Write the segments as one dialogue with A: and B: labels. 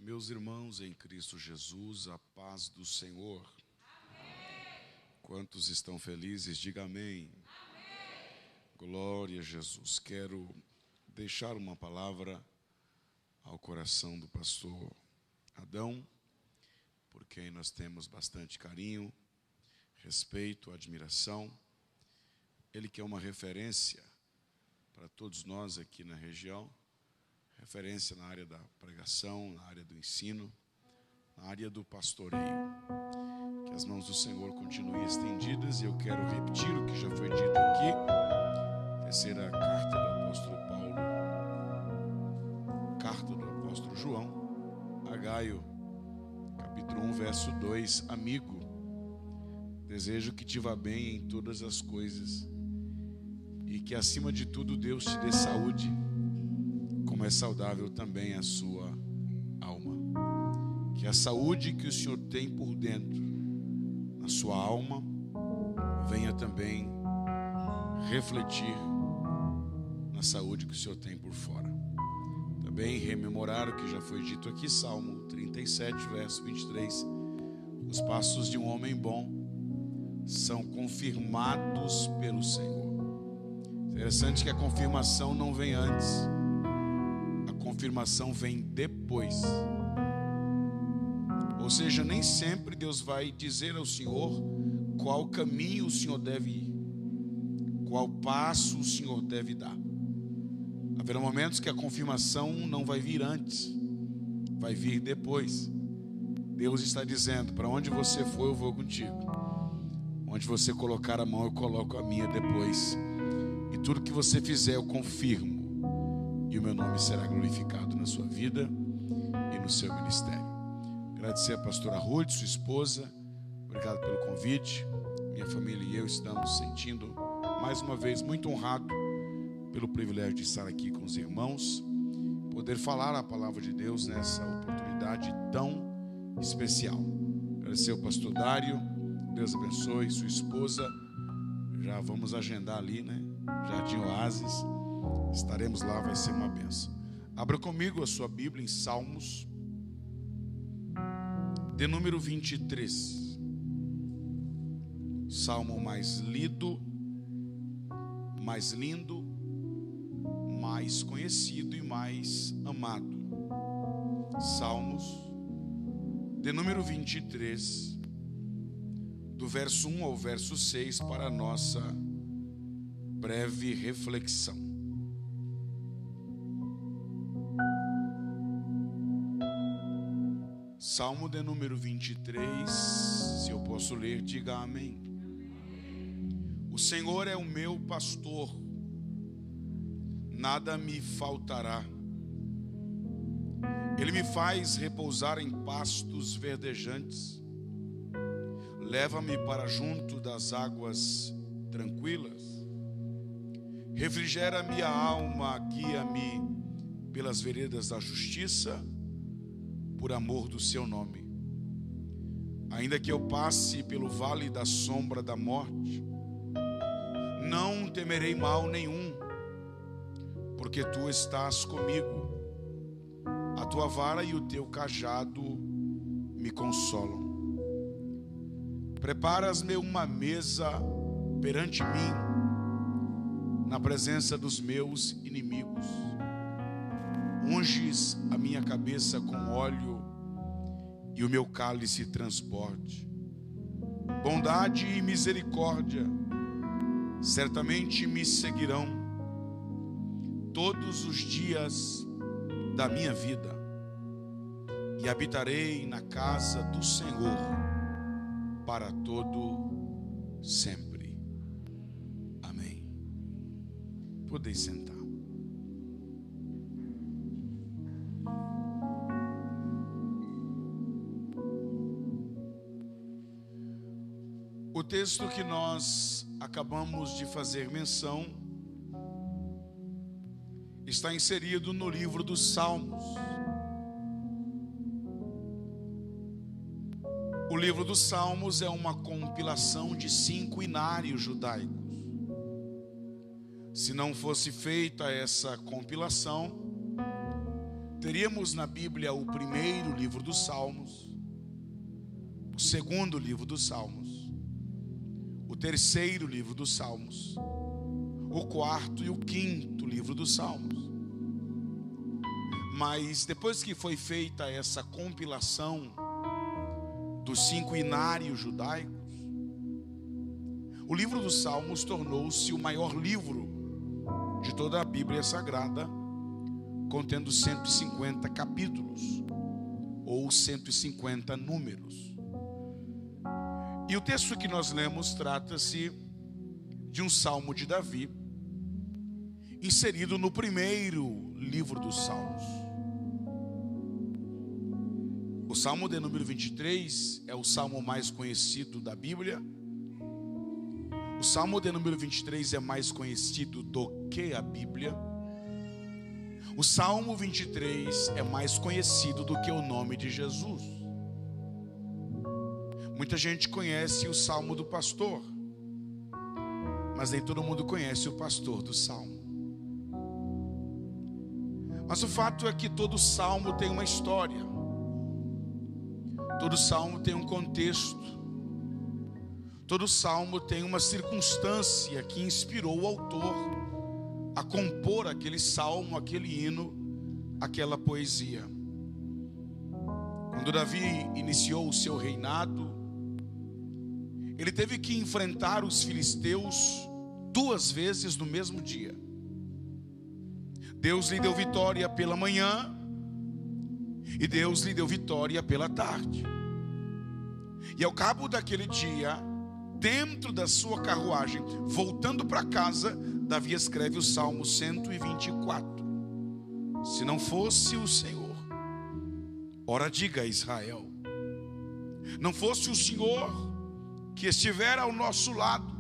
A: Meus irmãos em Cristo Jesus, a paz do Senhor. Amém. Quantos estão felizes, diga amém. Amém. Glória a Jesus. Quero deixar uma palavra ao coração do pastor Adão, por quem nós temos bastante carinho, respeito, admiração. Ele que é uma referência para todos nós aqui na região, referência na área da pregação, na área do ensino, na área do pastoreio. Que as mãos do Senhor continuem estendidas, e eu quero repetir o que já foi dito aqui. Terceira carta do apóstolo Paulo, carta do apóstolo João a Gaio, capítulo 1, verso 2. Amigo, desejo que te vá bem em todas as coisas e que acima de tudo Deus te dê saúde, como é saudável também a sua alma. Que a saúde que o Senhor tem por dentro, na sua alma, venha também refletir na saúde que o Senhor tem por fora. Também rememorar o que já foi dito aqui, Salmo 37, verso 23. Os passos de um homem bom são confirmados pelo Senhor. Interessante que a confirmação não vem antes. A confirmação vem depois. Ou seja, nem sempre Deus vai dizer ao Senhor qual caminho o Senhor deve ir, qual passo o Senhor deve dar. Haverá momentos que a confirmação não vai vir antes, vai vir depois. Deus está dizendo: para onde você for, eu vou contigo. Onde você colocar a mão, eu coloco a minha depois. E tudo que você fizer, eu confirmo. E o meu nome será glorificado na sua vida e no seu ministério. Agradecer a pastora Ruth, sua esposa. Obrigado pelo convite. Minha família e eu estamos sentindo, mais uma vez, muito honrado pelo privilégio de estar aqui com os irmãos, poder falar a palavra de Deus nessa oportunidade tão especial. Agradecer ao pastor Dário. Deus abençoe sua esposa. Já vamos agendar ali, né? Jardim Oásis. Estaremos lá, vai ser uma bênção. Abra comigo a sua Bíblia em Salmos, de número 23. Salmo mais lido, mais lindo, mais conhecido e mais amado. Salmos, de número 23, do verso 1 ao verso 6, para a nossa breve reflexão. Salmo de número 23, se eu posso ler, diga amém. O Senhor é o meu pastor, nada me faltará. Ele me faz repousar em pastos verdejantes, leva-me para junto das águas tranquilas, refrigera minha alma, guia-me pelas veredas da justiça, por amor do seu nome. Ainda que eu passe pelo vale da sombra da morte, não temerei mal nenhum, porque tu estás comigo. A tua vara e o teu cajado me consolam. Preparas-me uma mesa perante mim, na presença dos meus inimigos. Unges a minha cabeça com óleo e o meu cálice transborde. Bondade e misericórdia certamente me seguirão todos os dias da minha vida, e habitarei na casa do Senhor para todo sempre. Amém. Podeis sentar. O texto que nós acabamos de fazer menção está inserido no livro dos Salmos. O livro dos Salmos é uma compilação de 5 inários judaicos. Se não fosse feita essa compilação, teríamos na Bíblia o primeiro livro dos Salmos, o segundo livro dos Salmos, o terceiro livro dos Salmos, o quarto e o quinto livro dos Salmos. Mas depois que foi feita essa compilação dos 5 inários judaicos, o livro dos Salmos tornou-se o maior livro de toda a Bíblia Sagrada, contendo 150 capítulos ou 150 números. E o texto que nós lemos trata-se de um salmo de Davi, inserido no primeiro livro dos Salmos. O salmo de número 23 é o salmo mais conhecido da Bíblia. O salmo de número 23 é mais conhecido do que a Bíblia. O salmo 23 é mais conhecido do que o nome de Jesus. Muita gente conhece o salmo do pastor, mas nem todo mundo conhece o pastor do salmo. Mas o fato é que todo salmo tem uma história, todo salmo tem um contexto, todo salmo tem uma circunstância que inspirou o autor a compor aquele salmo, aquele hino, aquela poesia. Quando Davi iniciou o seu reinado, ele teve que enfrentar os filisteus 2 vezes no mesmo dia. Deus lhe deu vitória pela manhã e Deus lhe deu vitória pela tarde. E ao cabo daquele dia, dentro da sua carruagem, voltando para casa, Davi escreve o Salmo 124. Se não fosse o Senhor, ora diga a Israel, não fosse o Senhor que estiver ao nosso lado,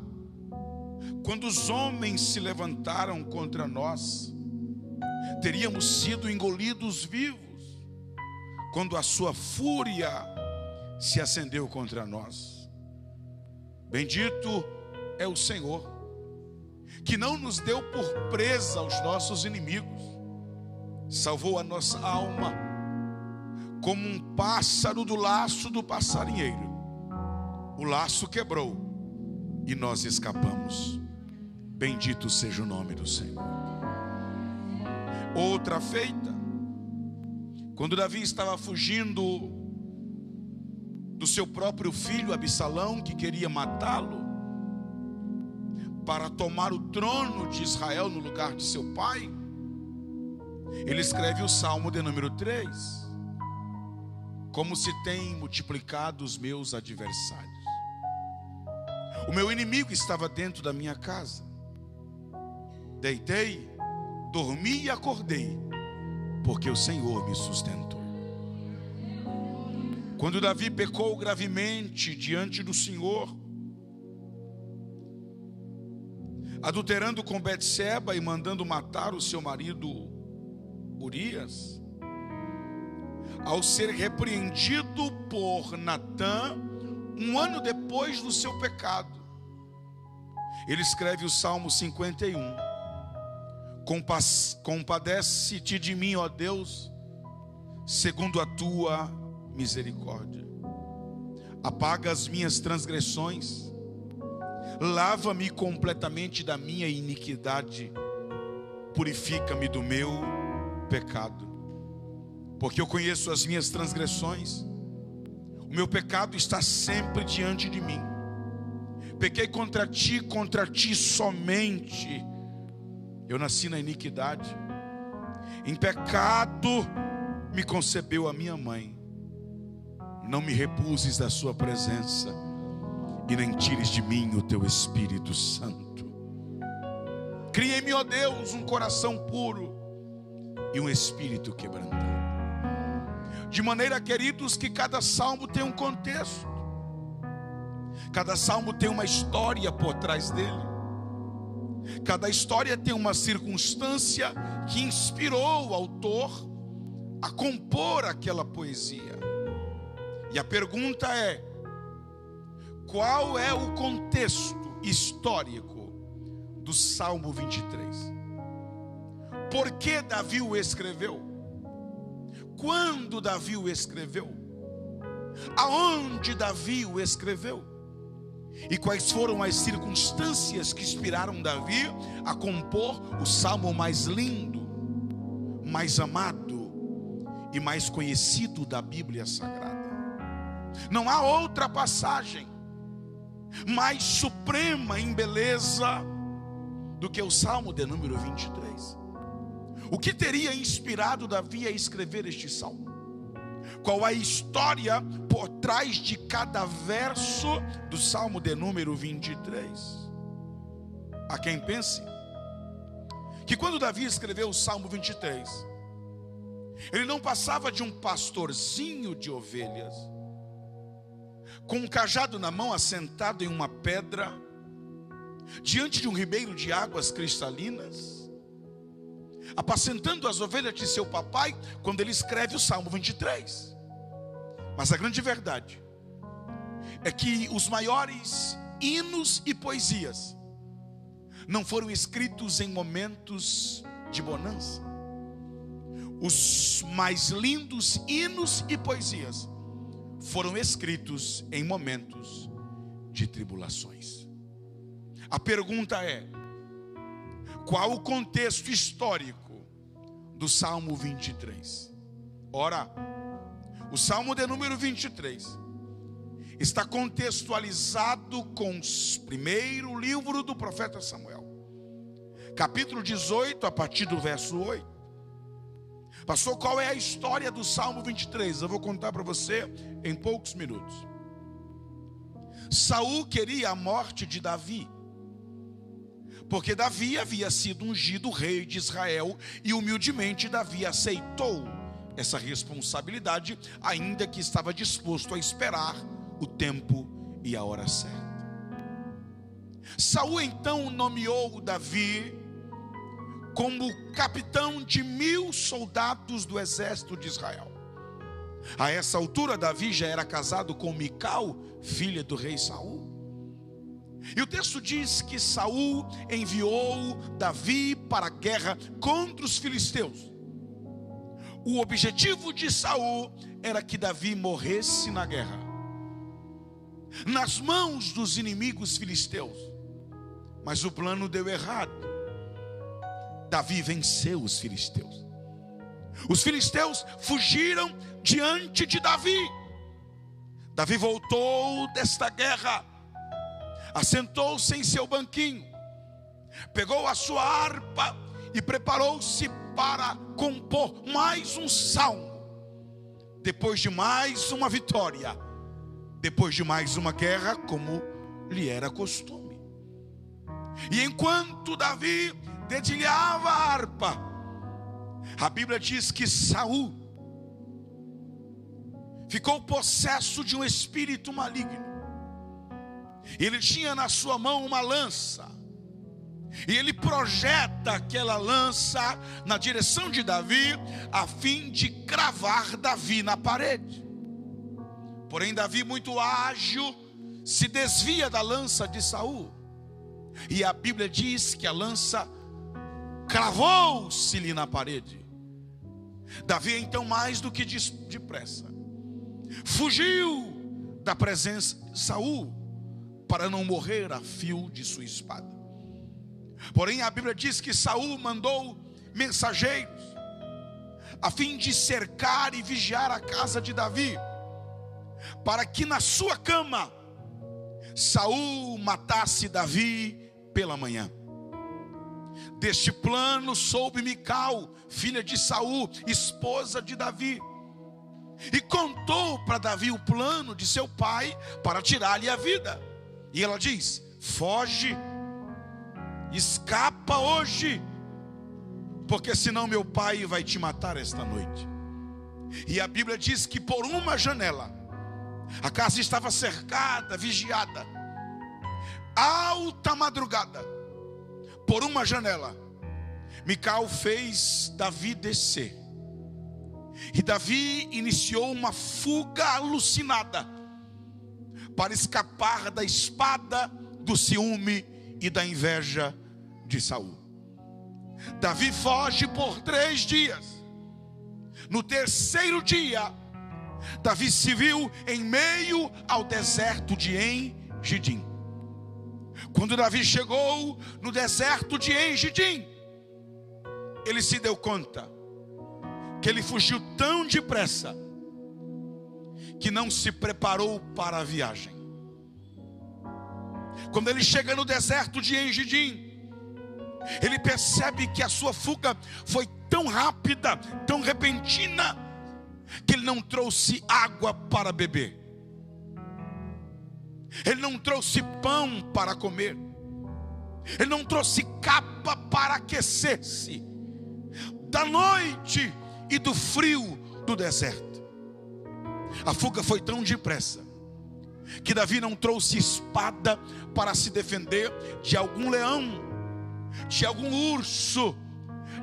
A: quando os homens se levantaram contra nós, teríamos sido engolidos vivos, quando a sua fúria se acendeu contra nós. Bendito é o Senhor, que não nos deu por presa aos nossos inimigos, salvou a nossa alma, como um pássaro do laço do passarinheiro. O laço quebrou e nós escapamos. Bendito seja o nome do Senhor. Outra feita, quando Davi estava fugindo do seu próprio filho Absalão, que queria matá-lo, para tomar o trono de Israel no lugar de seu pai, ele escreve o Salmo de número 3. Como se tem multiplicado os meus adversários. O meu inimigo estava dentro da minha casa. Deitei, dormi e acordei, porque o Senhor me sustentou. Quando Davi pecou gravemente diante do Senhor, adulterando com Betseba e mandando matar o seu marido Urias, ao ser repreendido por Natã, 1 ano depois do seu pecado, ele escreve o Salmo 51. Compadece-te de mim, ó Deus, segundo a tua misericórdia. Apaga as minhas transgressões, lava-me completamente da minha iniquidade, purifica-me do meu pecado. Porque eu conheço as minhas transgressões, o meu pecado está sempre diante de mim. Pequei contra ti somente. Eu nasci na iniquidade, em pecado me concebeu a minha mãe. Não me repuses da sua presença, e nem tires de mim o teu Espírito Santo. Cria em mim, ó Deus, um coração puro e um espírito quebrantado. De maneira, queridos, que cada salmo tem um contexto, cada salmo tem uma história por trás dele, cada história tem uma circunstância que inspirou o autor a compor aquela poesia. E a pergunta é: qual é o contexto histórico do Salmo 23? Por que Davi o escreveu? quando Davi o escreveu, aonde Davi o escreveu, e quais foram as circunstâncias que inspiraram Davi a compor o salmo mais lindo, mais amado e mais conhecido da Bíblia Sagrada. Não há outra passagem mais suprema em beleza do que o salmo de número 23. O que teria inspirado Davi a escrever este salmo? Qual a história por trás de cada verso do salmo de número 23? Há quem pense que quando Davi escreveu o salmo 23, ele não passava de um pastorzinho de ovelhas, com um cajado na mão, assentado em uma pedra, diante de um ribeiro de águas cristalinas, apacentando as ovelhas de seu papai, quando ele escreve o salmo 23. Mas a grande verdade é que os maiores hinos e poesias não foram escritos em momentos de bonança. Os mais lindos hinos e poesias foram escritos em momentos de tribulações. A pergunta é: qual o contexto histórico do Salmo 23? Ora, o Salmo de número 23 está contextualizado com o primeiro livro do profeta Samuel, capítulo 18, a partir do verso 8. Pastor, qual é a história do Salmo 23? Eu vou contar para você em poucos minutos. Saul queria a morte de Davi, porque Davi havia sido ungido rei de Israel, e humildemente Davi aceitou essa responsabilidade, ainda que estava disposto a esperar o tempo e a hora certa. Saul então nomeou Davi como capitão de 1000 soldados do exército de Israel. A essa altura Davi já era casado com Mical, filha do rei Saul. E o texto diz que Saul enviou Davi para a guerra contra os filisteus. O objetivo de Saul era que Davi morresse na guerra, nas mãos dos inimigos filisteus. Mas o plano deu errado. Davi venceu os filisteus. Os filisteus fugiram diante de Davi. Davi voltou desta guerra, assentou-se em seu banquinho, pegou a sua harpa e preparou-se para compor mais um salmo. Depois de mais uma vitória, depois de mais uma guerra, como lhe era costume. E enquanto Davi dedilhava a harpa, a Bíblia diz que Saul ficou possesso de um espírito maligno. Ele tinha na sua mão uma lança, e ele projeta aquela lança na direção de Davi, a fim de cravar Davi na parede. Porém Davi, muito ágil, se desvia da lança de Saul, e a Bíblia diz que a lança cravou-se-lhe na parede. Davi então, mais do que depressa, fugiu da presença de Saul, para não morrer a fio de sua espada. Porém a Bíblia diz que Saul mandou mensageiros a fim de cercar e vigiar a casa de Davi, para que na sua cama Saul matasse Davi pela manhã. Deste plano soube Mical, filha de Saul, esposa de Davi, e contou para Davi o plano de seu pai para tirar-lhe a vida. E ela diz: foge, escapa hoje, porque senão meu pai vai te matar esta noite. E a Bíblia diz que por uma janela, a casa estava cercada, vigiada, alta madrugada, por uma janela, Mical fez Davi descer, e Davi iniciou uma fuga alucinada, para escapar da espada, do ciúme e da inveja de Saul. Davi foge por 3 dias, No terceiro dia, Davi se viu em meio ao deserto de En-Gidim. Quando Davi chegou no deserto de En-Gidim, ele se deu conta que ele fugiu tão depressa que não se preparou para a viagem. Quando ele chega no deserto de En-Gidim, ele percebe que a sua fuga foi tão rápida, tão repentina, que ele não trouxe água para beber. Ele não trouxe pão para comer. Ele não trouxe capa para aquecer-se da noite e do frio do deserto. A fuga foi tão depressa que Davi não trouxe espada para se defender de algum leão, de algum urso,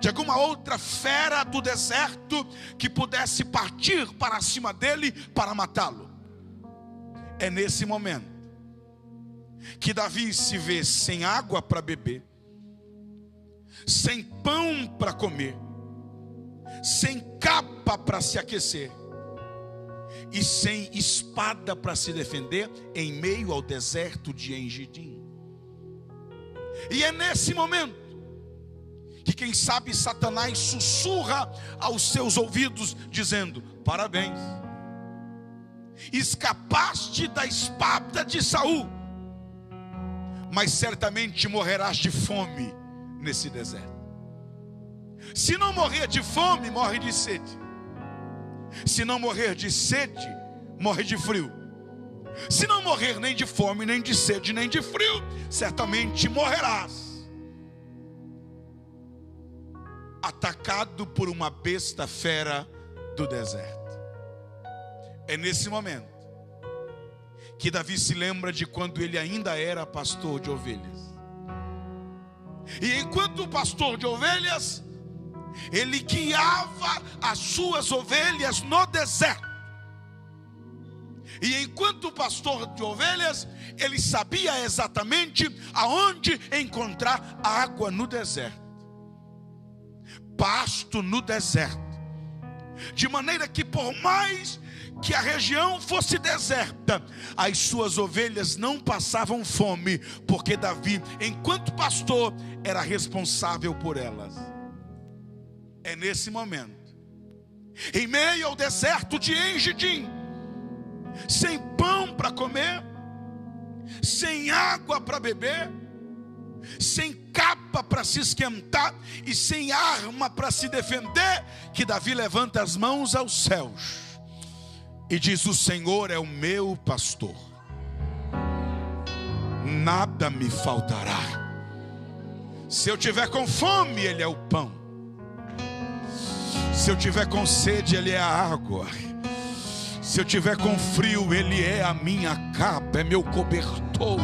A: de alguma outra fera do deserto que pudesse partir para cima dele para matá-lo. É nesse momento que Davi se vê sem água para beber, sem pão para comer, sem capa para se aquecer e sem espada para se defender em meio ao deserto de En-Gidim. E é nesse momento que, quem sabe, Satanás sussurra aos seus ouvidos dizendo: parabéns, escapaste da espada de Saul, mas certamente morrerás de fome nesse deserto. Se não morrer de fome, morre de sede. Se não morrer de sede, morre de frio. Se não morrer nem de fome, nem de sede, nem de frio, certamente morrerás atacado por uma besta fera do deserto. É nesse momento que Davi se lembra de quando ele ainda era pastor de ovelhas. E enquanto pastor de ovelhas, ele guiava as suas ovelhas no deserto. E enquanto pastor de ovelhas, ele sabia exatamente aonde encontrar água no deserto, pasto no deserto, de maneira que, por mais que a região fosse deserta, as suas ovelhas não passavam fome, porque Davi, enquanto pastor, era responsável por elas. É nesse momento, em meio ao deserto de En-Gidim, sem pão para comer, sem água para beber, sem capa para se esquentar e sem arma para se defender, que Davi levanta as mãos aos céus e diz: o Senhor é o meu pastor, nada me faltará. Se eu tiver com fome, Ele é o pão. Se eu tiver com sede, Ele é a água. Se eu tiver com frio, Ele é a minha capa, é meu cobertor.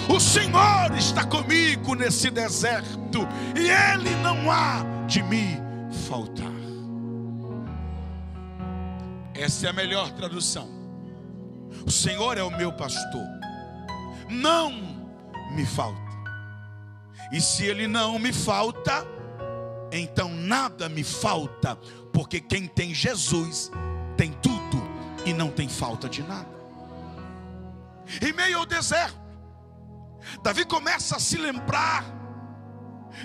A: O Senhor está comigo nesse deserto, e Ele não há de me faltar. Essa é a melhor tradução. O Senhor é o meu pastor, não me falta. E se Ele não me falta, então nada me falta, porque quem tem Jesus tem tudo e não tem falta de nada. Em meio ao deserto, Davi começa a se lembrar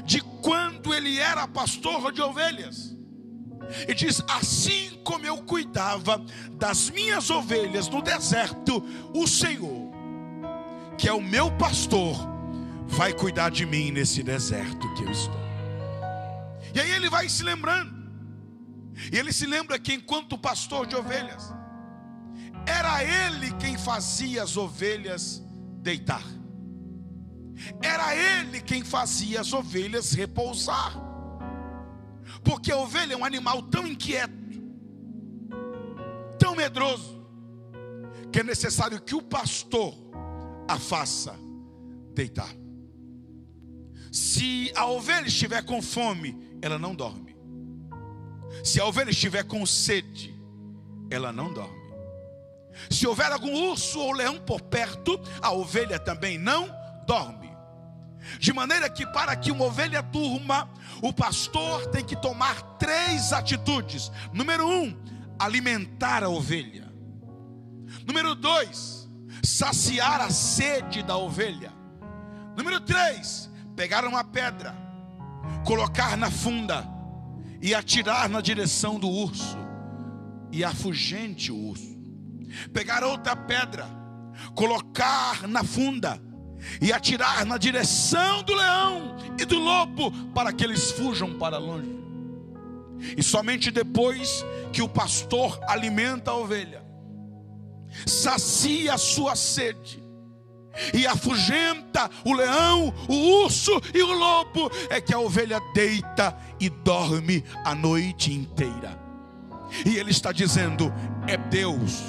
A: de quando ele era pastor de ovelhas, e diz: assim como eu cuidava das minhas ovelhas no deserto, o Senhor, que é o meu pastor, vai cuidar de mim nesse deserto que eu estou. E aí ele vai se lembrando, e ele se lembra que enquanto pastor de ovelhas, era ele quem fazia as ovelhas deitar, era ele quem fazia as ovelhas repousar, porque a ovelha é um animal tão inquieto, tão medroso, que é necessário que o pastor a faça deitar. Se a ovelha estiver com fome, ela não dorme. Se a ovelha estiver com sede, ela não dorme. Se houver algum urso ou leão por perto, a ovelha também não dorme. De maneira que, para que uma ovelha durma, o pastor tem que tomar 3 atitudes. Número 1, alimentar a ovelha. Número 2, saciar a sede da ovelha. Número 3, pegar uma pedra, colocar na funda e atirar na direção do urso, e afugente o urso. Pegar outra pedra, colocar na funda e atirar na direção do leão e do lobo, para que eles fujam para longe. E somente depois que o pastor alimenta a ovelha, sacia a sua sede e afugenta o leão, o urso e o lobo, é que a ovelha deita e dorme a noite inteira. E ele está dizendo: é Deus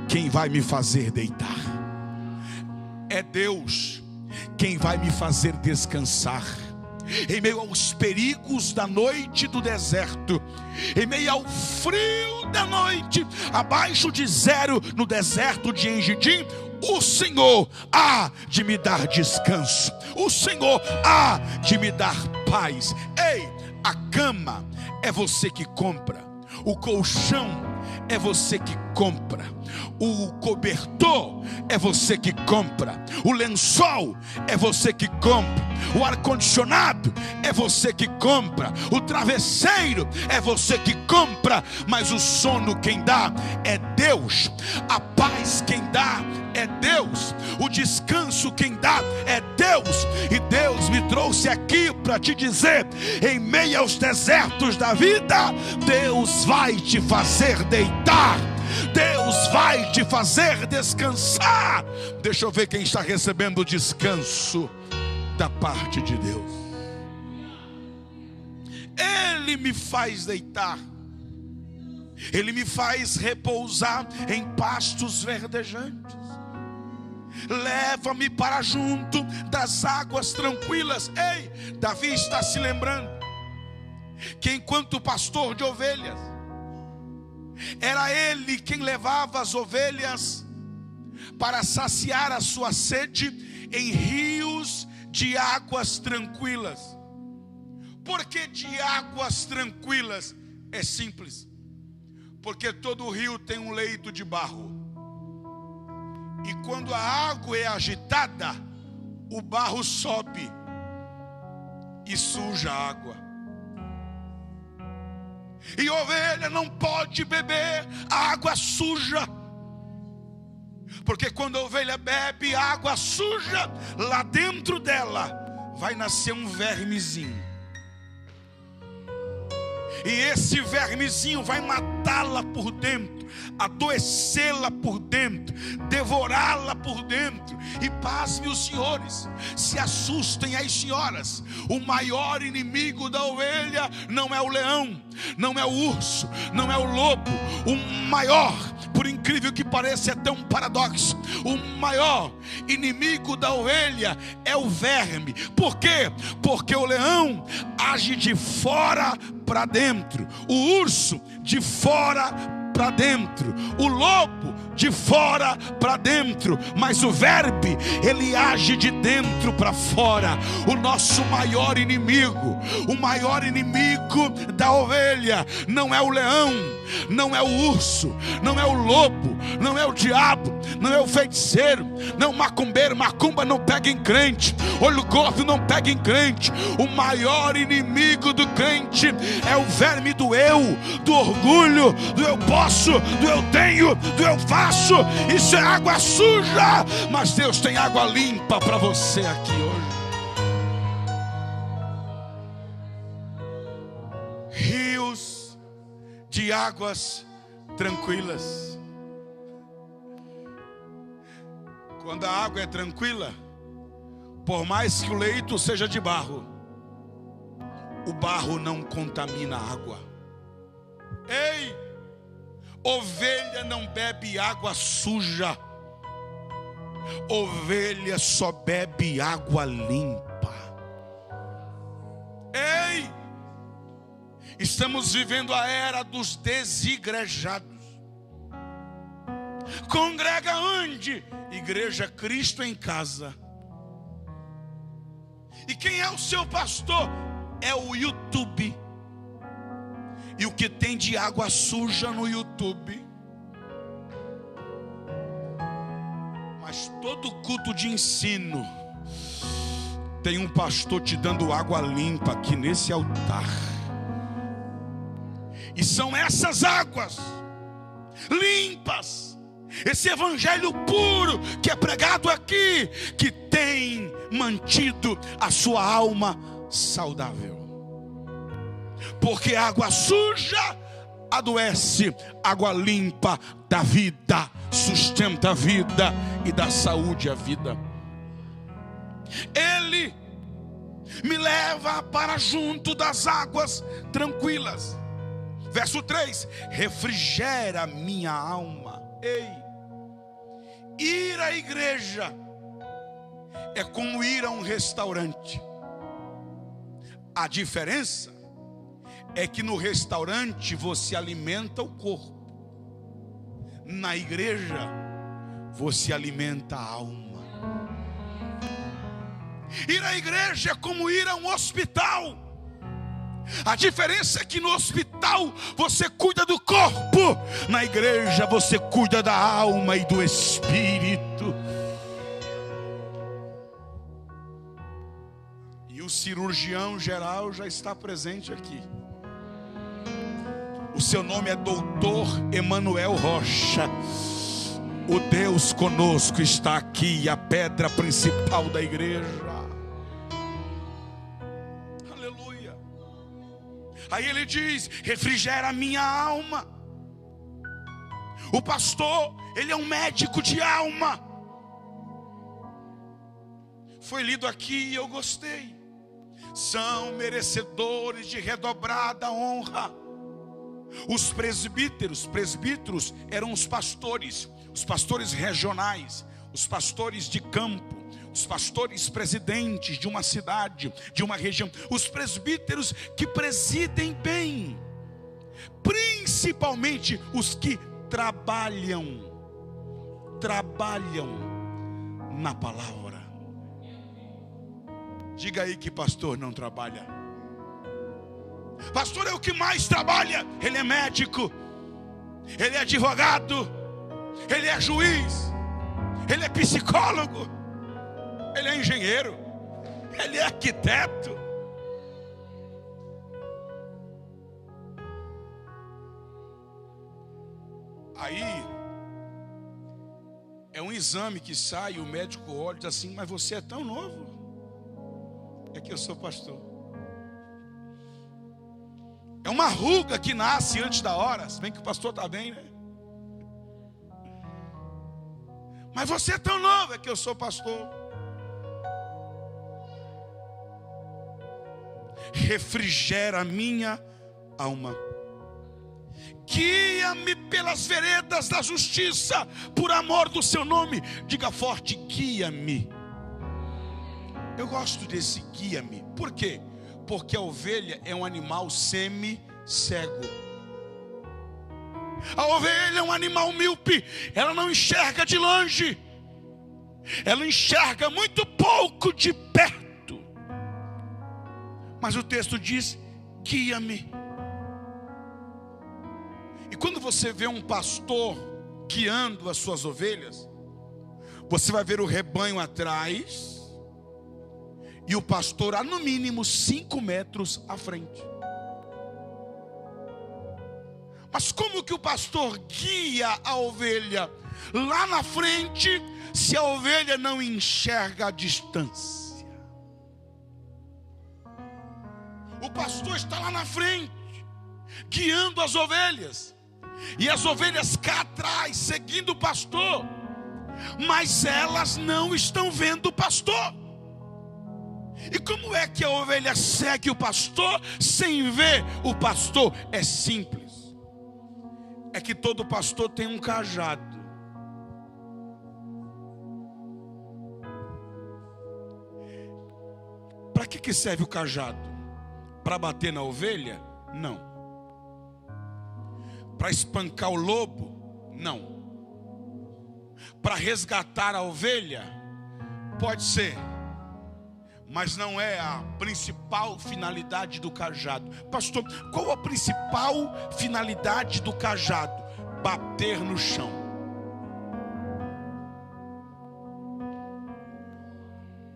A: quem vai me fazer deitar, é Deus quem vai me fazer descansar. Em meio aos perigos da noite do deserto, em meio ao frio da noite, abaixo de 0 no deserto de Engidim, o Senhor há de me dar descanso, o Senhor há de me dar paz. Ei, a cama é você que compra, o colchão é você que compra, o cobertor é você que compra, o lençol é você que compra, o ar-condicionado é você que compra, o travesseiro é você que compra, mas o sono quem dá é Deus, a paz quem dá é Deus, o descanso quem dá é Deus. E Deus me trouxe aqui para te dizer: em meio aos desertos da vida, Deus vai te fazer deitar, Deus vai te fazer descansar. Deixa eu ver quem está recebendo descanso da parte de Deus. Ele me faz deitar, Ele me faz repousar em pastos verdejantes, leva-me para junto das águas tranquilas. Ei, Davi está se lembrando que enquanto pastor de ovelhas, era ele quem levava as ovelhas para saciar a sua sede em rios de águas tranquilas. Por que de águas tranquilas? É simples, porque todo rio tem um leito de barro, e quando a água é agitada, o barro sobe e suja a água. E a ovelha não pode beber água suja, porque quando a ovelha bebe água suja, lá dentro dela vai nascer um vermezinho. E esse vermezinho vai matá-la por dentro, adoecê-la por dentro, devorá-la por dentro. E pasme os senhores, se assustem as senhoras, o maior inimigo da ovelha não é o leão, não é o urso, não é o lobo. O maior, por incrível que pareça, é até um paradoxo, o maior inimigo da ovelha é o verme. Por quê? Porque o leão age de fora para dentro, o urso de fora para dentro, o lobo de fora para dentro, mas o verme, ele age de dentro para fora. O nosso maior inimigo, o maior inimigo da ovelha não é o leão, não é o urso, não é o lobo, não é o diabo, não é o feiticeiro, não é o macumbeiro. Macumba não pega em crente, olho gordo não pega em crente. O maior inimigo do crente é o verme do eu, do orgulho, do eu posso, do eu tenho, do eu faço. Isso é água suja, mas Deus tem água limpa para você aqui hoje. Rios de águas tranquilas. Quando a água é tranquila, por mais que o leito seja de barro, o barro não contamina a água. Ei, ovelha não bebe água suja, ovelha só bebe água limpa. Ei, estamos vivendo a era dos desigrejados. Congrega onde? Igreja Cristo em Casa. E quem é o seu pastor? É o YouTube. E o que tem de água suja no YouTube. Mas todo culto de ensino tem um pastor te dando água limpa aqui nesse altar. E são essas águas limpas, esse evangelho puro que é pregado aqui, que tem mantido a sua alma saudável. Porque água suja adoece, água limpa dá vida, sustenta a vida e dá saúde à vida. Ele me leva para junto das águas tranquilas. Verso 3: refrigera minha alma. Ei, ir à igreja é como ir a um restaurante. A diferença é que no restaurante você alimenta o corpo, na igreja você alimenta a alma. Ir à igreja é como ir a um hospital. A diferença é que no hospital você cuida do corpo, na igreja você cuida da alma e do espírito. E o cirurgião geral já está presente aqui. O seu nome é Doutor Emanuel Rocha. O Deus conosco está aqui, a pedra principal da igreja. Aleluia. Aí ele diz: refrigera a minha alma. O pastor, ele é um médico de alma. Foi lido aqui e eu gostei. São merecedores de redobrada honra os presbíteros. Presbíteros eram os pastores regionais, os pastores de campo, os pastores presidentes de uma cidade, de uma região, os presbíteros que presidem bem, principalmente os que trabalham na palavra. Diga aí que pastor não trabalha. Pastor é o que mais trabalha. Ele é médico, ele é advogado, ele é juiz, ele é psicólogo, ele é engenheiro, ele é arquiteto. Aí é um exame que sai e o médico olha e diz assim: mas você é tão novo. É que eu sou pastor. É uma ruga que nasce antes da hora. Se bem que o pastor está bem, né? Mas você é tão novo. É que eu sou pastor. Refrigera a minha alma. Guia-me pelas veredas da justiça, por amor do seu nome. Diga forte: guia-me. Eu gosto desse guia-me. Por quê? Porque a ovelha é um animal semi-cego. A ovelha é um animal míope. Ela não enxerga de longe. Ela enxerga muito pouco de perto. Mas o texto diz: guia-me. E quando você vê um pastor guiando as suas ovelhas, você vai ver o rebanho atrás e o pastor a no mínimo 5 metros à frente. Mas como que o pastor guia a ovelha lá na frente, se a ovelha não enxerga a distância? O pastor está lá na frente, guiando as ovelhas, e as ovelhas cá atrás, seguindo o pastor, mas elas não estão vendo o pastor. E como é que a ovelha segue o pastor sem ver o pastor? É simples. É que todo pastor tem um cajado. Para que serve o cajado? Para bater na ovelha? Não. Para espancar o lobo? Não. Para resgatar a ovelha? Pode ser. mas não é a principal finalidade do cajado. Pastor, qual a principal finalidade do cajado? Bater no chão.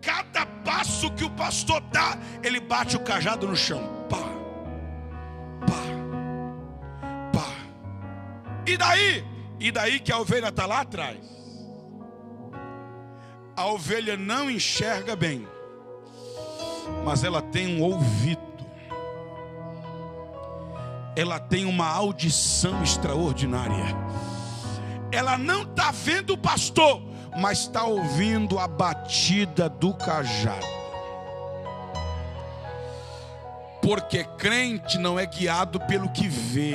A: Cada passo que o pastor dá, ele bate o cajado no chão. Pá, pá, pá. E daí? E daí que a ovelha está lá atrás. A ovelha não enxerga bem, mas ela tem um ouvido. Ela tem uma audição extraordinária. Ela não está vendo o pastor, mas está ouvindo a batida do cajado. Porque crente não é guiado pelo que vê.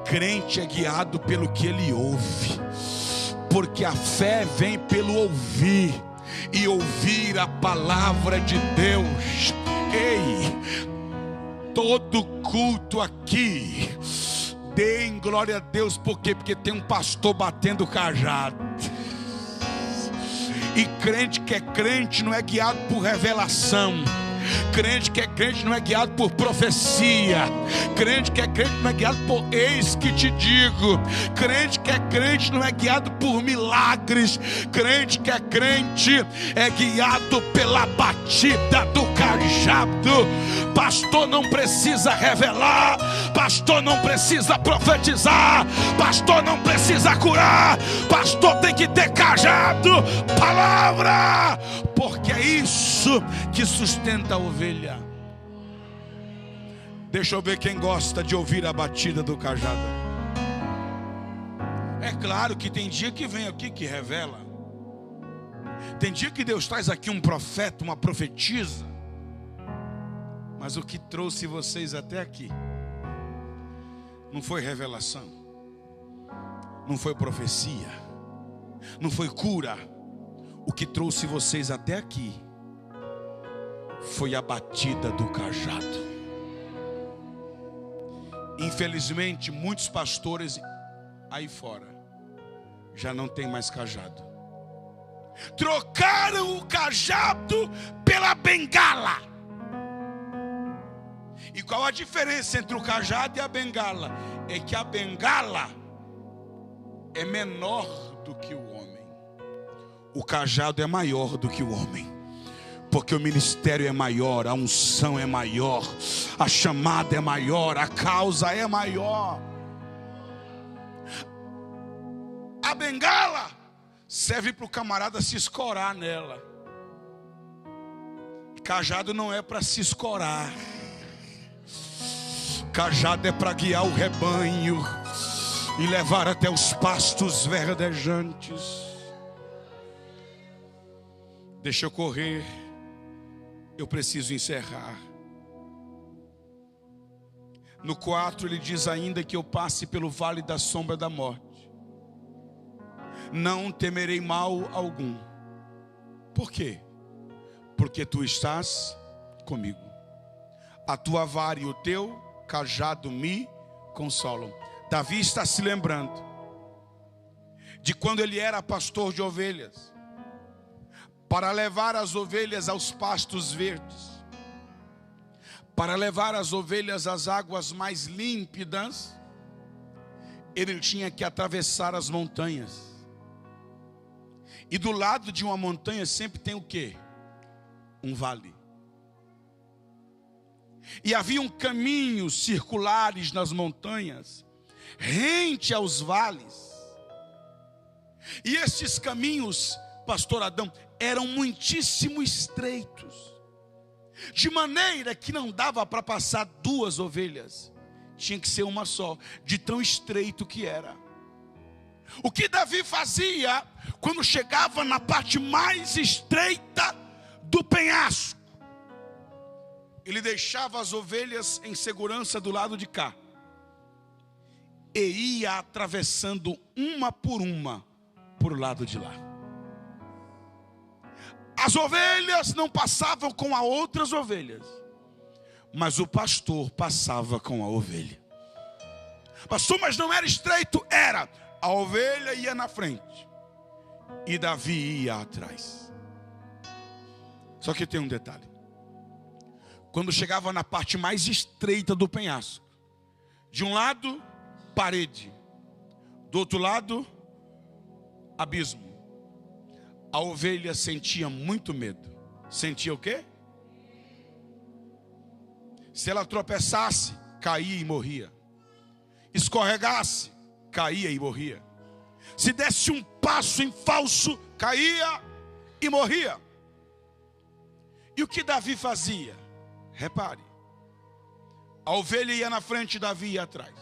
A: Crente é guiado pelo que ele ouve. Porque a fé vem pelo ouvir, e ouvir a palavra de Deus. Ei, todo culto aqui, deem glória a Deus. Por quê? Porque tem um pastor batendo o cajado. E crente que é crente não é guiado por revelação. Crente que é crente não é guiado por profecia. Crente que é crente não é guiado por eis que te digo. Crente que é crente não é guiado por milagres. Crente que é crente é guiado pela batida do cajado. Pastor não precisa revelar. Pastor não precisa profetizar. Pastor não precisa curar. Pastor tem que ter cajado, palavra, porque é isso que sustenta a ovelha. Deixa eu ver quem gosta de ouvir a batida do cajado. É claro que tem dia que vem aqui que revela. Tem dia que Deus traz aqui um profeta, uma profetisa. Mas o que trouxe vocês até aqui não foi revelação, não foi profecia, não foi cura. O que trouxe vocês até aqui foi a batida do cajado. Infelizmente, muitos pastores aí fora já não tem mais cajado. Trocaram o cajado pela bengala. E qual a diferença entre o cajado e a bengala? É que a bengala é menor do que o homem. O cajado é maior do que o homem. Porque o ministério é maior, a unção é maior, a chamada é maior, a causa é maior. A bengala serve para o camarada se escorar nela. Cajado não é para se escorar. Cajado é para guiar o rebanho e levar até os pastos verdejantes. Deixa eu correr. Eu preciso encerrar. No 4 ele diz ainda que eu passe pelo vale da sombra da morte. Não temerei mal algum. Por quê? Porque tu estás comigo. A tua vara e o teu cajado me consolam. Davi está se lembrando de quando ele era pastor de ovelhas, para levar as ovelhas aos pastos verdes, para levar as ovelhas às águas mais límpidas. Ele tinha que atravessar as montanhas. E do lado de uma montanha sempre tem o quê? Um vale. E haviam caminhos circulares nas montanhas, rente aos vales. E estes caminhos, pastor Adão, eram muitíssimo estreitos, de maneira que não dava para passar duas ovelhas, tinha que ser uma só, de tão estreito que era. O que Davi fazia quando chegava na parte mais estreita do penhasco? Ele deixava as ovelhas em segurança do lado de cá e ia atravessando uma por uma por lado de lá. As ovelhas não passavam com as outras ovelhas, mas o pastor passava com a ovelha. Pastor, mas não era estreito? Era. A ovelha ia na frente e Davi ia atrás. Só que tem um detalhe. Quando chegava na parte mais estreita do penhasco, de um lado, parede, do outro lado, abismo. A ovelha sentia muito medo. Sentia o quê? Se ela tropeçasse, caía e morria. Escorregasse, caía e morria. Se desse um passo em falso, caía e morria. E o que Davi fazia? Repare. A ovelha ia na frente, Davi ia atrás.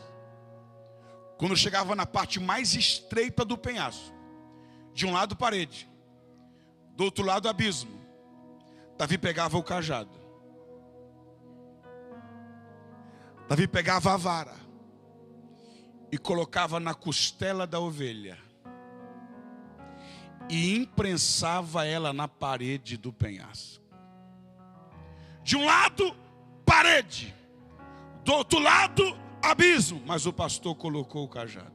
A: Quando chegava na parte mais estreita do penhasco, de um lado parede, do outro lado abismo, Davi pegava o cajado. Davi pegava a vara e colocava na costela da ovelha e imprensava ela na parede do penhasco. De um lado, parede, do outro lado, abismo, mas o pastor colocou o cajado.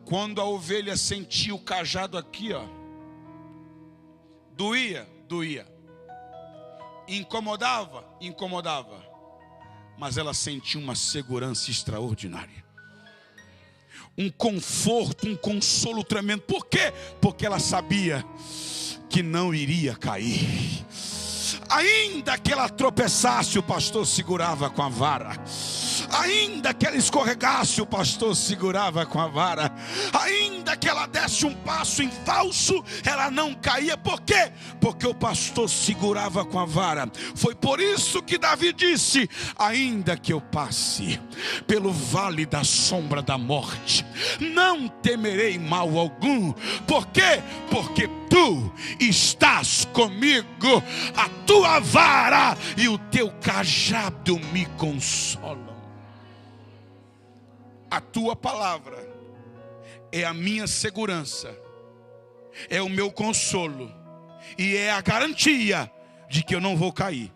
A: Quando a ovelha sentia o cajado aqui, ó, doía, incomodava, mas ela sentia uma segurança extraordinária, um conforto, um consolo tremendo. Por quê? Porque ela sabia que não iria cair. Ainda que ela tropeçasse, o pastor segurava com a vara. Ainda que ela escorregasse, o pastor segurava com a vara. Ainda que ela desse um passo em falso, ela não caía. Por quê? Porque o pastor segurava com a vara. Foi por isso que Davi disse: ainda que eu passe pelo vale da sombra da morte, não temerei mal algum. Por quê? Porque tu estás comigo, a tua vara e o teu cajado me consolam. A tua palavra é a minha segurança, é o meu consolo e é a garantia de que eu não vou cair.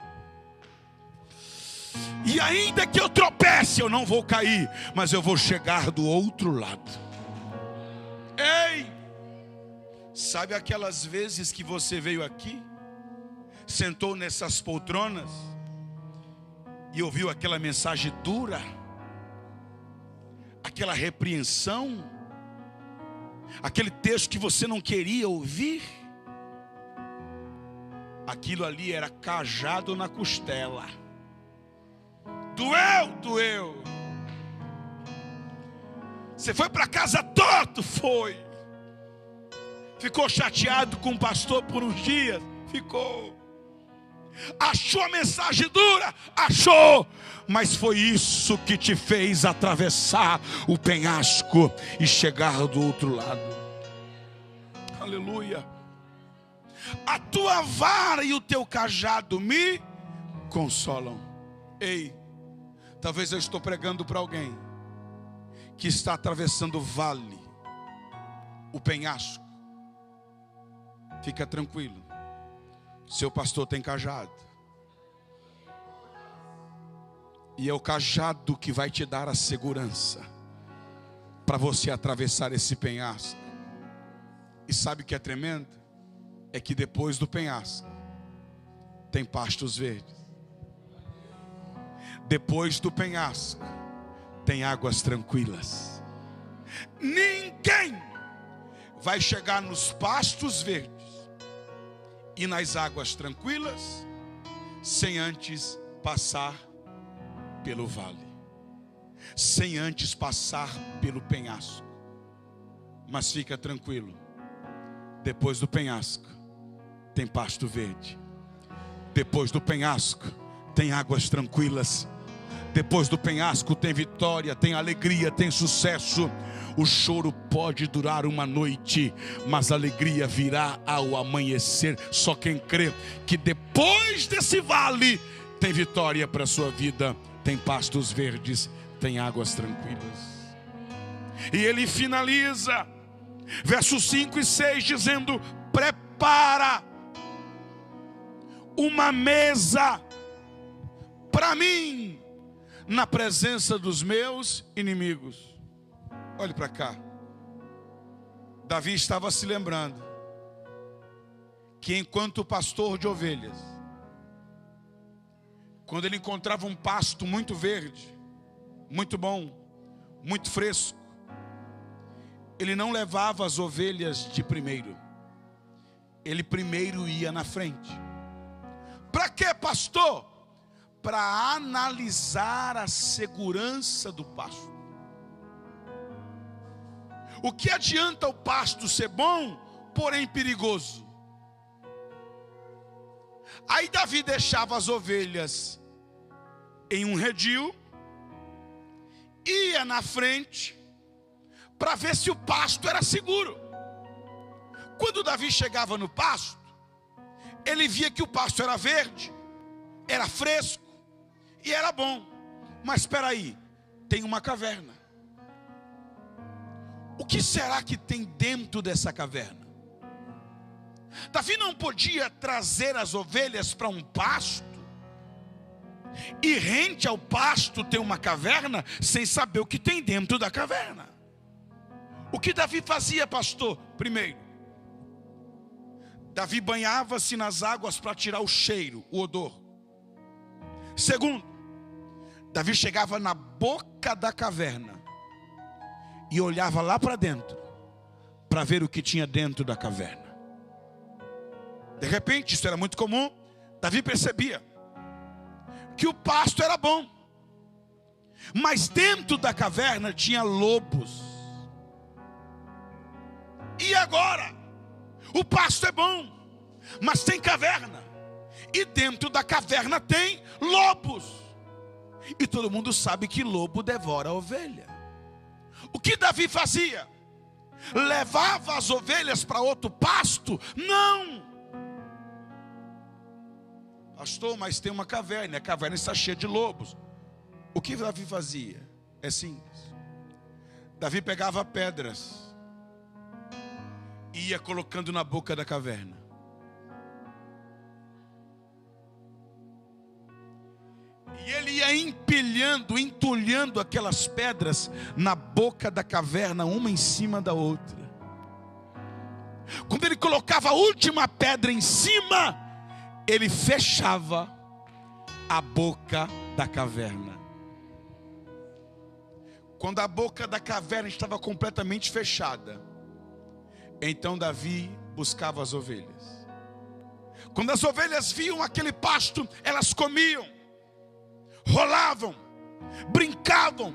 A: E ainda que eu tropece, eu não vou cair, mas eu vou chegar do outro lado. Ei! Sabe aquelas vezes que você veio aqui, sentou nessas poltronas e ouviu aquela mensagem dura, aquela repreensão, aquele texto que você não queria ouvir? Aquilo ali era cajado na costela. Doeu. Você foi para casa torto? Foi. Ficou chateado com o pastor por uns dias? Ficou. Achou a mensagem dura? Achou. Mas foi isso que te fez atravessar o penhasco e chegar do outro lado. Aleluia. A tua vara e o teu cajado me consolam. Ei, talvez eu estou pregando para alguém que está atravessando o vale, o penhasco. Fica tranquilo. Seu pastor tem cajado. E é o cajado que vai te dar a segurança para você atravessar esse penhasco. E sabe o que é tremendo? É que depois do penhasco tem pastos verdes. Depois do penhasco tem águas tranquilas. Ninguém vai chegar nos pastos verdes e nas águas tranquilas sem antes passar pelo vale, sem antes passar pelo penhasco. Mas fica tranquilo, depois do penhasco tem pasto verde. Depois do penhasco tem águas tranquilas. Depois do penhasco tem vitória, tem alegria, tem sucesso. O choro pode durar uma noite, mas a alegria virá ao amanhecer. Só quem crê que depois desse vale tem vitória para a sua vida, tem pastos verdes, tem águas tranquilas. E ele finaliza, versos 5 e 6, dizendo: prepara uma mesa para mim na presença dos meus inimigos. Olhe para cá. Davi estava se lembrando que enquanto pastor de ovelhas, quando ele encontrava um pasto muito verde, muito bom, muito fresco, ele não levava as ovelhas de primeiro. Ele primeiro ia na frente. Para quê, pastor? Para analisar a segurança do pasto. O que adianta o pasto ser bom, porém perigoso? Aí Davi deixava as ovelhas em um redil, ia na frente para ver se o pasto era seguro. Quando Davi chegava no pasto, ele via que o pasto era verde, era fresco e era bom. Mas espera aí, tem uma caverna. O que será que tem dentro dessa caverna? Davi não podia trazer as ovelhas para um pasto e rente ao pasto ter uma caverna sem saber o que tem dentro da caverna. O que Davi fazia, pastor? Primeiro, Davi banhava-se nas águas para tirar o cheiro, o odor. Segundo, Davi chegava na boca da caverna e olhava lá para dentro para ver o que tinha dentro da caverna. De repente, isso era muito comum, Davi percebia que o pasto era bom, mas dentro da caverna tinha lobos. E agora? O pasto é bom, mas tem caverna, e dentro da caverna tem lobos. E todo mundo sabe que lobo devora a ovelha. O que Davi fazia? Levava as ovelhas para outro pasto? Não. Pastor, mas tem uma caverna, a caverna está cheia de lobos. O que Davi fazia? É simples. Davi pegava pedras e ia colocando na boca da caverna. E ele ia empilhando, entulhando aquelas pedras na boca da caverna, uma em cima da outra. Quando ele colocava a última pedra em cima, ele fechava a boca da caverna. Quando a boca da caverna estava completamente fechada, então Davi buscava as ovelhas. Quando as ovelhas viam aquele pasto, elas comiam, rolavam, brincavam,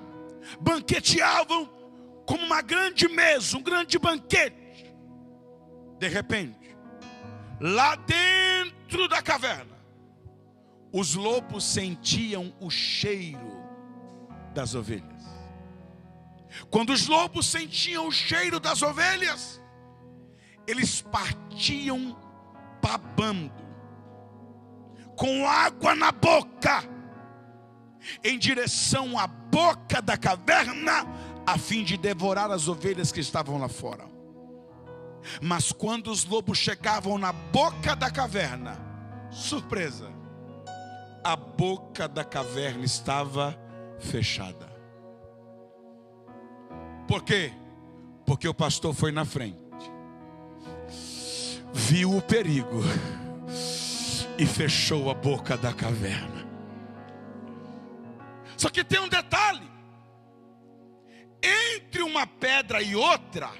A: banqueteavam como uma grande mesa, um grande banquete. De repente, lá dentro da caverna, os lobos sentiam o cheiro das ovelhas. Quando os lobos sentiam o cheiro das ovelhas, eles partiam babando, com água na boca, em direção à boca da caverna, a fim de devorar as ovelhas que estavam lá fora. Mas quando os lobos chegavam na boca da caverna, surpresa, a boca da caverna estava fechada. Por quê? Porque o pastor foi na frente, viu o perigo e fechou a boca da caverna. Só que tem um detalhe: entre uma pedra e outra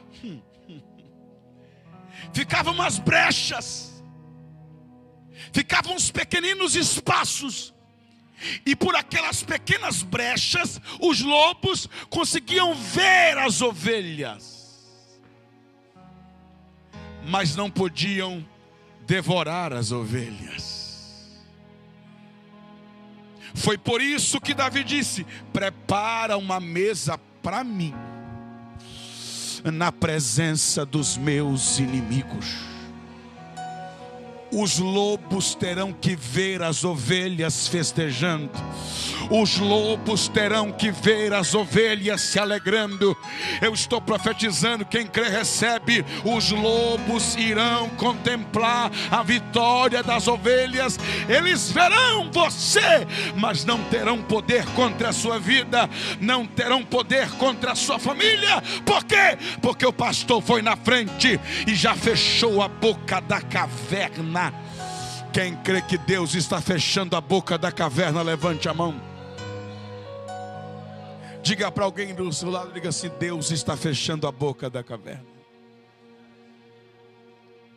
A: ficavam umas brechas, ficavam uns pequeninos espaços, e por aquelas pequenas brechas os lobos conseguiam ver as ovelhas, mas não podiam devorar as ovelhas. Foi por isso que Davi disse: prepara uma mesa para mim na presença dos meus inimigos. Os lobos terão que ver as ovelhas festejando. Os lobos terão que ver as ovelhas se alegrando. Eu estou profetizando, quem crê recebe. Os lobos irão contemplar a vitória das ovelhas. Eles verão você, mas não terão poder contra a sua vida, não terão poder contra a sua família. Por quê? Porque o pastor foi na frente e já fechou a boca da caverna. Quem crê que Deus está fechando a boca da caverna, levante a mão. Diga para alguém do seu lado, diga assim: Deus está fechando a boca da caverna.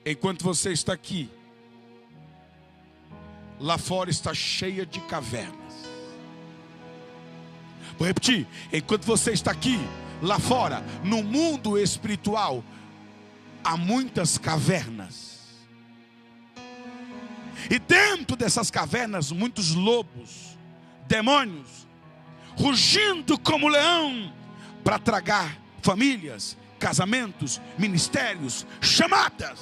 A: Enquanto você está aqui, lá fora está cheia de cavernas. Vou repetir: enquanto você está aqui, lá fora, no mundo espiritual, há muitas cavernas. E dentro dessas cavernas, muitos lobos, demônios, rugindo como leão, para tragar famílias, casamentos, ministérios, chamadas.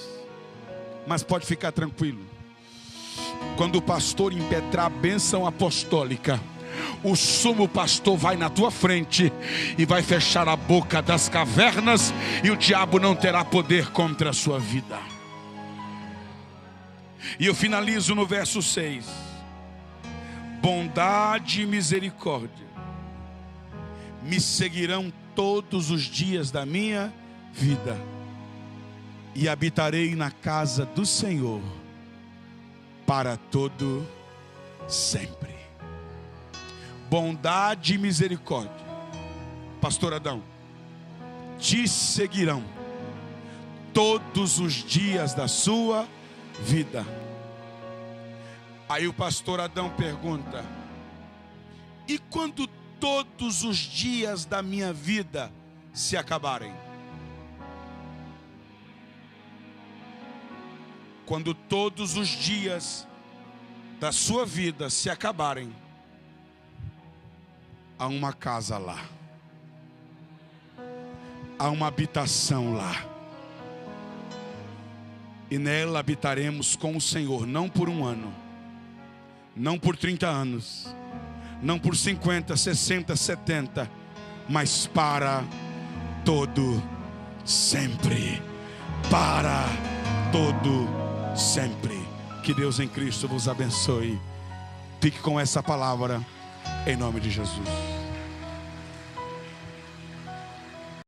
A: Mas pode ficar tranquilo, quando o pastor impetrar a bênção apostólica, o sumo pastor vai na tua frente e vai fechar a boca das cavernas, e o diabo não terá poder contra a sua vida. E eu finalizo no verso 6. Bondade e misericórdia me seguirão todos os dias da minha vida, e habitarei na casa do Senhor para todo sempre. Bondade e misericórdia, pastor Adão, te seguirão todos os dias da sua vida. Aí o pastor Adão pergunta: e quando todos os dias da minha vida se acabarem? Quando todos os dias da sua vida se acabarem, há uma casa lá, há uma habitação lá, e nela habitaremos com o Senhor, não por um ano, não por 30 anos, não por 50, 60, 70, mas para todo sempre. Para todo sempre. Que Deus em Cristo vos abençoe. Fique com essa palavra em nome de Jesus.